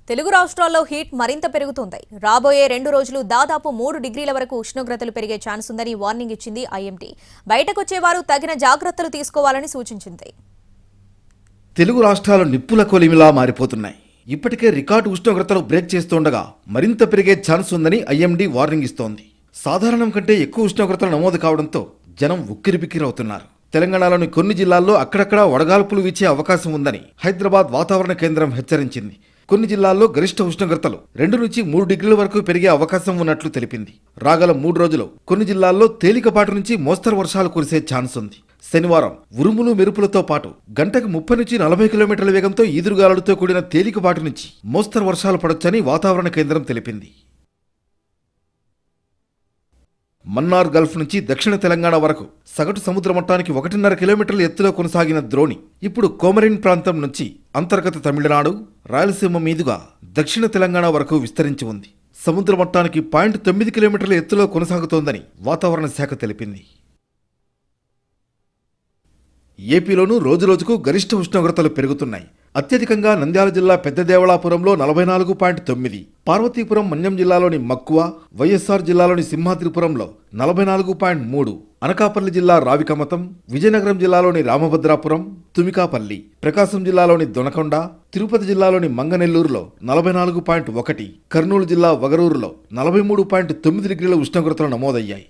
తెలుగు రాష్ట్రాల్లో హీట్ మరింత పెరుగుతోంది. రాబోయే 2 రోజులు దాదాపు 3 డిగ్రీల వరకు ఉష్ణోగ్రతలు పెరిగే ఛాన్స్ ఉందని వార్నింగ్ ఇచ్చింది ఐఎండీ. బయటకొచ్చేవారు తగిన జాగ్రత్తలు తీసుకోవాలని సూచించింది. తెలుగు రాష్ట్రాలు నిప్పుల కొలిమిలా మారిపోతున్నాయి. ఇప్పటికే రికార్డు ఉష్ణోగ్రతలు బ్రేక్ చేస్తుండగా మరింత పెరిగే ఛాన్స్ ఉందని ఐఎండీ వార్నింగ్ ఇస్తోంది. సాధారణం కంటే ఎక్కువ ఉష్ణోగ్రతలు నమోదు కావడంతో జనం ఉక్కిరిబిక్కిరవుతున్నారు. తెలంగాణలోని కొన్ని జిల్లాల్లో అక్కడక్కడా వడగాల్పులు వీచే అవకాశం ఉందని హైదరాబాద్ వాతావరణ కేంద్రం హెచ్చరించింది. కొన్ని జిల్లాల్లో గరిష్ట ఉష్ణోగ్రతలు 2 నుంచి 3 డిగ్రీల వరకు పెరిగే అవకాశం ఉన్నట్లు తెలిపింది. రాగల 3 రోజులు కొన్ని జిల్లాల్లో తేలికపాటి నుంచి మోస్తరు వర్షాలు కురిసే ఛాన్స్ ఉంది. శనివారం ఉరుములు మెరుపులతో పాటు గంటకు 30 నుంచి 40 కిలోమీటర్ల వేగంతో ఈదురుగాలులతో కూడిన తేలికపాటి నుంచి మోస్తరు వర్షాలు పడొచ్చని వాతావరణ కేంద్రం తెలిపింది. మన్నార్ గల్ఫ్ నుంచి దక్షిణ తెలంగాణ వరకు సగటు సముద్ర మట్టానికి 1.5 కిలోమీటర్ల ఎత్తులో కొనసాగిన ద్రోణి ఇప్పుడు కోమరిన్ ప్రాంతం నుంచి అంతర్గత తమిళనాడు, రాయలసీమ మీదుగా దక్షిణ తెలంగాణ వరకు విస్తరించి ఉంది. సముద్ర మట్టానికి 0.9 కిలోమీటర్ల ఎత్తులో కొనసాగుతోందని వాతావరణ శాఖ తెలిపింది. ఏపీలోనూ రోజురోజుకు గరిష్ట ఉష్ణోగ్రతలు పెరుగుతున్నాయి. అత్యధికంగా నంద్యాల జిల్లా పెద్దదేవళాపురంలో 44.9, పార్వతీపురం మన్యం జిల్లాలోని మక్కువ, వైఎస్ఆర్ జిల్లాలోని సింహాద్రిపురంలో 44.3, అనకాపల్లి జిల్లా రావికమతం, విజయనగరం జిల్లాలోని రామభద్రాపురం, తుమికాపల్లి, ప్రకాశం జిల్లాలోని దొనకొండ, తిరుపతి జిల్లాలోని మంగనెల్లూరులో 44.1, కర్నూలు జిల్లా వగరూరులో 43.9 డిగ్రీల ఉష్ణోగ్రతలు నమోదయ్యాయి.